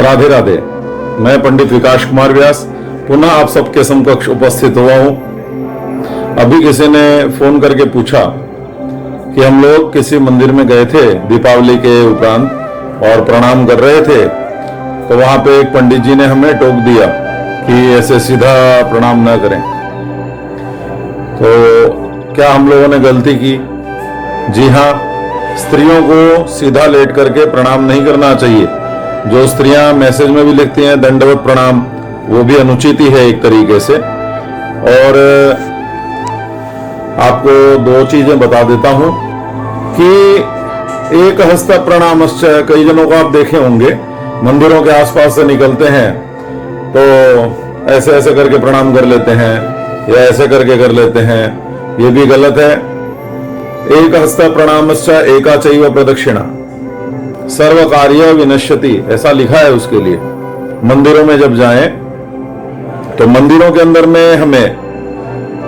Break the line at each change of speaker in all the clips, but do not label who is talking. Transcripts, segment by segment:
राधे राधे। मैं पंडित विकास कुमार व्यास पुनः आप सबके समकक्ष उपस्थित हुआ हूं। अभी किसी ने फोन करके पूछा कि हम लोग किसी मंदिर में गए थे दीपावली के उपरांत और प्रणाम कर रहे थे, तो वहां पे एक पंडित जी ने हमें टोक दिया कि ऐसे सीधा प्रणाम न करें। तो क्या हम लोगों ने गलती की? जी हाँ, स्त्रियों को सीधा लेट करके प्रणाम नहीं करना चाहिए। जो स्त्रियां मैसेज में भी लिखती हैं दंडवत प्रणाम, वो भी अनुचित ही है एक तरीके से। और आपको दो चीजें बता देता हूं कि एक हस्त प्रणामश्च, कई जनों को आप देखे होंगे मंदिरों के आसपास से निकलते हैं तो ऐसे ऐसे करके प्रणाम कर लेते हैं या ऐसे करके कर लेते हैं, ये भी गलत है। एक हस्त प्रणामश्च एका चैव प्रदक्षिणा सर्व कार्य विनश्यति, ऐसा लिखा है उसके लिए। मंदिरों में जब जाएं तो मंदिरों के अंदर में हमें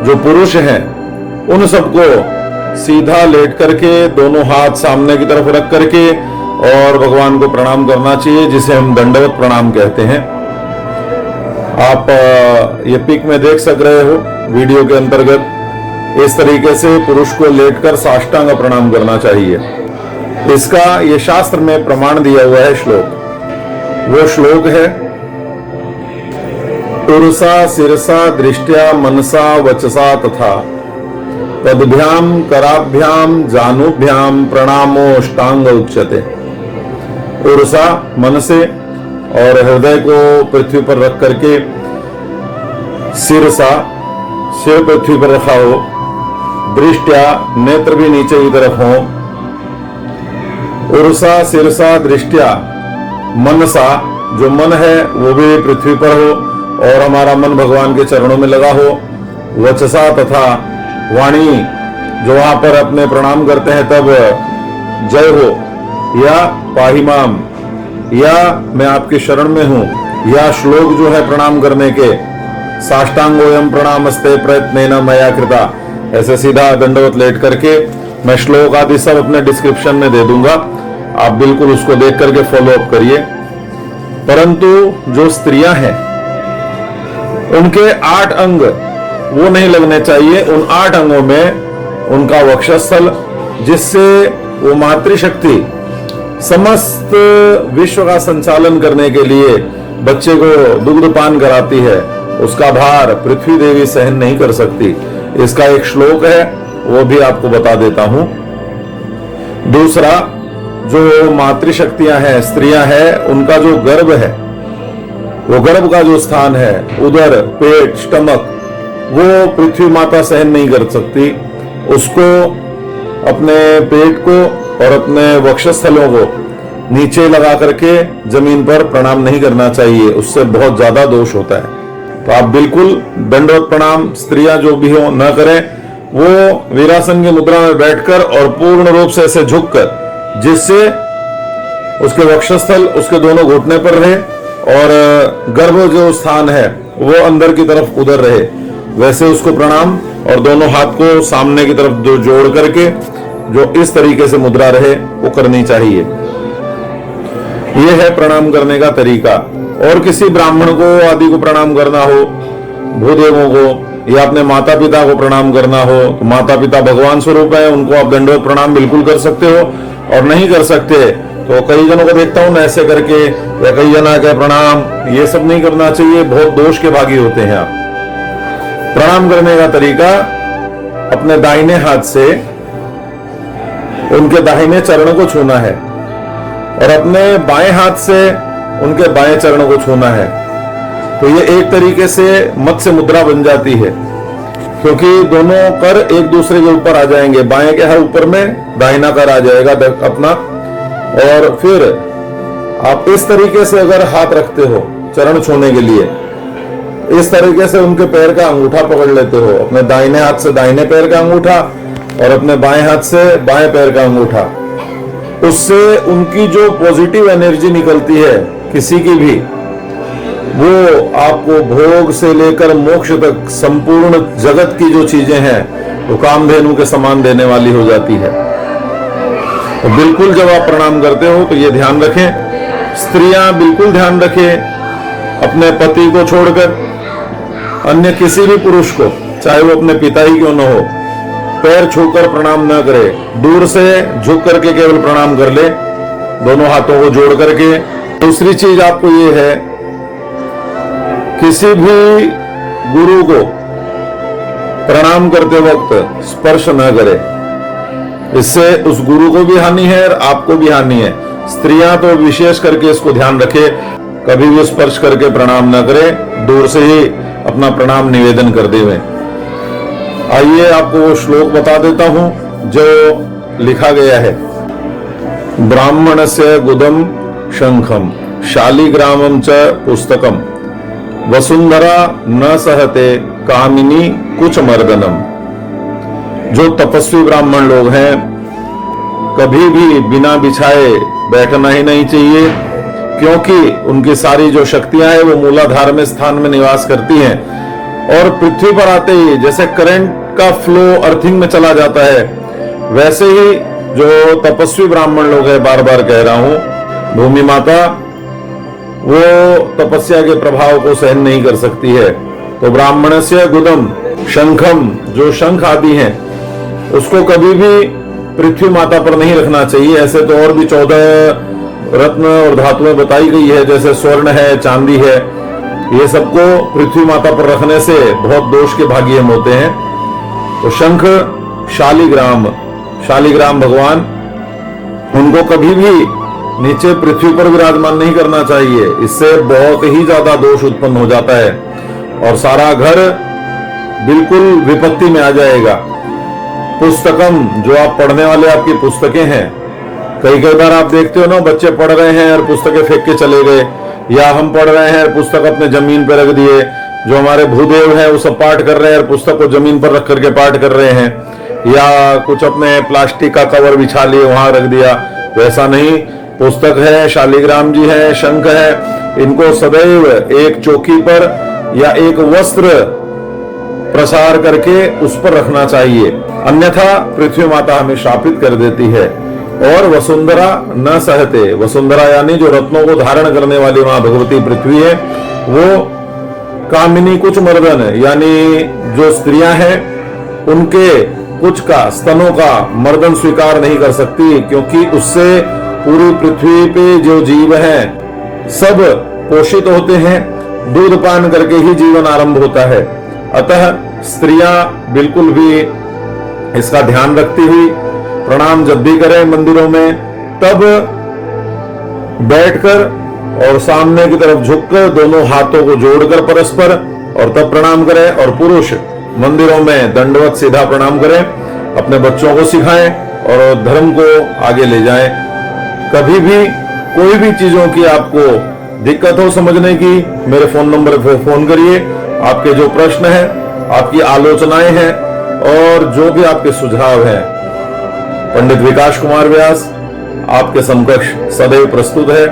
जो पुरुष हैं उन सबको सीधा लेट करके दोनों हाथ सामने की तरफ रख करके और भगवान को प्रणाम करना चाहिए, जिसे हम दंडवत प्रणाम कहते हैं। आप ये पिक में देख सक रहे हो वीडियो के अंतर्गत। इस तरीके से पुरुष को लेटकर साष्टांग प्रणाम करना चाहिए। इसका ये शास्त्र में प्रमाण दिया हुआ है श्लोक। वो श्लोक है पुरुषा शिरसा दृष्टिया मनसा वचसा तथा पदभ्याम कराभ्याम जानुभ्याम प्रणामोष्टांग उच्यते। पुरुषा मन से और हृदय को पृथ्वी पर रख करके, सिरसा सिर पृथ्वी पर रखा हो, दृष्टिया नेत्र भी नीचे की तरफ हो, उर्सा सिरसा दृष्टिया मनसा जो मन है वो भी पृथ्वी पर हो और हमारा मन भगवान के चरणों में लगा हो, वचसा तथा वाणी जो वहां पर अपने प्रणाम करते हैं तब जय हो या पाहिमाम या मैं आपकी शरण में हूं, या श्लोक जो है प्रणाम करने के साष्टांगोयम प्रणामस्ते प्रयत्नेन मया कृता, ऐसे सीधा दंडवत लेट करके। मैं श्लोक आदि सब अपने डिस्क्रिप्शन में दे दूंगा, आप बिल्कुल उसको देख करके फॉलो अप करिए। परंतु जो स्त्रियां हैं उनके 8 अंग वो नहीं लगने चाहिए। उन 8 अंगों में उनका वक्षस्थल, जिससे वो मातृशक्ति समस्त विश्व का संचालन करने के लिए बच्चे को दुग्धपान कराती है, उसका भार पृथ्वी देवी सहन नहीं कर सकती। इसका एक श्लोक है, वो भी आपको बता देता हूं। दूसरा, जो मातृशक्तियां हैं, स्त्रियां हैं, उनका जो गर्भ है, वो गर्भ का जो स्थान है, उदर, पेट, स्टमक, वो पृथ्वी माता सहन नहीं कर सकती। उसको अपने पेट को और अपने वक्षस्थलों को नीचे लगा करके जमीन पर प्रणाम नहीं करना चाहिए, उससे बहुत ज्यादा दोष होता है। तो आप बिल्कुल दंडवत प्रणाम स्त्रियां जो भी हो न करें। वो वीरासन की मुद्रा में बैठकर और पूर्ण रूप से ऐसे झुककर, जिससे उसके वक्षस्थल उसके दोनों घुटने पर रहे और गर्भ जो स्थान है वो अंदर की तरफ उधर रहे, वैसे उसको प्रणाम और दोनों हाथ को सामने की तरफ जोड़ करके जो इस तरीके से मुद्रा रहे वो करनी चाहिए। यह है प्रणाम करने का तरीका। और किसी ब्राह्मण को आदि को प्रणाम करना हो, भूदेवों को या अपने माता पिता को प्रणाम करना हो, तो माता पिता भगवान स्वरूप है, उनको आप दंडवत प्रणाम बिल्कुल कर सकते हो। और नहीं कर सकते तो कई जनों को देखता हूं मैं ऐसे करके, या कई जना के प्रणाम, ये सब नहीं करना चाहिए, बहुत दोष के भागी होते हैं आप। प्रणाम करने का तरीका, अपने दाहिने हाथ से उनके दाहिने चरण को छूना है और अपने बाएं हाथ से उनके बाएं चरण को छूना है। तो ये एक तरीके से मत्स्य मुद्रा बन जाती है, क्योंकि दोनों कर एक दूसरे के ऊपर आ जाएंगे। बाएं के हर ऊपर में दाहिना कर आ जाएगा अपना, और फिर आप इस तरीके से अगर हाथ रखते हो चरण छूने के लिए, इस तरीके से उनके पैर का अंगूठा पकड़ लेते हो, अपने दाहिने हाथ से दाहिने पैर का अंगूठा और अपने बाएं हाथ से बाएं पैर का अंगूठा, उससे उनकी जो पॉजिटिव एनर्जी निकलती है किसी की भी, वो आपको भोग से लेकर मोक्ष तक संपूर्ण जगत की जो चीजें हैं वो कामधेनु के समान देने वाली हो जाती है। तो बिल्कुल जब आप प्रणाम करते हो तो ये ध्यान रखें स्त्रियां बिल्कुल ध्यान रखें, अपने पति को छोड़कर अन्य किसी भी पुरुष को, चाहे वो अपने पिता ही क्यों न हो, पैर छूकर प्रणाम न करे, दूर से झुक करके केवल प्रणाम कर ले, दोनों हाथों को जोड़ करके। दूसरी चीज आपको ये है, किसी भी गुरु को प्रणाम करते वक्त स्पर्श न करे, इससे उस गुरु को भी हानि है और आपको भी हानि है। स्त्रियां तो विशेष करके इसको ध्यान रखे, कभी भी स्पर्श करके प्रणाम न करे, दूर से ही अपना प्रणाम निवेदन कर देवे। आइए आपको वो श्लोक बता देता हूं जो लिखा गया है। ब्राह्मणस्य गुदम शंखम शालिग्रामम च पुस्तकम वसुंधरा न सहते कामिनी कुछ मर्दनम। जो तपस्वी ब्राह्मण लोग हैं, कभी भी बिना बिछाए बैठना ही नहीं चाहिए, क्योंकि उनकी सारी जो शक्तियां हैं वो मूलाधार में स्थान में निवास करती हैं, और पृथ्वी पर आते ही जैसे करंट का फ्लो अर्थिंग में चला जाता है, वैसे ही जो तपस्वी ब्राह्मण लोग हैं, बार बार कह रहा हूं, भूमि माता वो तपस्या के प्रभाव को सहन नहीं कर सकती है। तो ब्राह्मणस्य गुदम शंखम, जो शंख आदि हैं, उसको कभी भी पृथ्वी माता पर नहीं रखना चाहिए। ऐसे तो और भी 14 रत्न और धातुएं बताई गई है, जैसे स्वर्ण है, चांदी है, ये सबको पृथ्वी माता पर रखने से बहुत दोष के भागी हम होते हैं। तो शंख, शालिग्राम, शालिग्राम भगवान, उनको कभी भी नीचे पृथ्वी पर विराजमान नहीं करना चाहिए, इससे बहुत ही ज्यादा दोष उत्पन्न हो जाता है और सारा घर बिल्कुल विपत्ति में आ जाएगा। पुस्तकम, जो आप पढ़ने वाले आपकी पुस्तकें हैं, कई बार आप देखते हो ना, बच्चे पढ़ रहे हैं और पुस्तकें फेंक के चले गए, या हम पढ़ रहे हैं और पुस्तक अपने जमीन पर रख दिए। जो हमारे भूदेव हैं वो सब पाठ कर रहे हैं और पुस्तक को जमीन पर रख करके पाठ कर रहे हैं, या कुछ अपने प्लास्टिक का कवर बिछा लिए वहां रख दिया। वैसा नहीं, पुस्तक है, शालिग्राम जी है, शंख है, इनको सदैव एक चौकी पर या एक वस्त्र प्रसार करके उस पर रखना चाहिए, अन्यथा पृथ्वी माता हमें शापित कर देती है। और वसुंधरा न सहते, वसुंधरा यानी जो रत्नों को धारण करने वाली मां भगवती पृथ्वी है, वो कामिनी कुछ मर्दन, यानी जो स्त्रियां हैं उनके कुछ का, स्तनों का मर्दन स्वीकार नहीं कर सकती, क्योंकि उससे पूरी पृथ्वी पे जो जीव हैं सब पोषित होते हैं, दूध पान करके ही जीवन आरंभ होता है। अतः स्त्रियां बिल्कुल भी इसका ध्यान रखती हुई प्रणाम जब भी करें मंदिरों में, तब बैठकर और सामने की तरफ झुककर दोनों हाथों को जोड़कर परस्पर, और तब प्रणाम करें। और पुरुष मंदिरों में दंडवत सीधा प्रणाम करें, अपने बच्चों को सिखाएं और धर्म को आगे ले जाएं। कभी भी कोई भी चीजों की आपको दिक्कत हो समझने की, मेरे फोन नंबर पर फोन करिए। आपके जो प्रश्न हैं, आपकी आलोचनाएं हैं और जो भी आपके सुझाव हैं, पंडित विकास कुमार व्यास आपके समकक्ष सदैव प्रस्तुत है।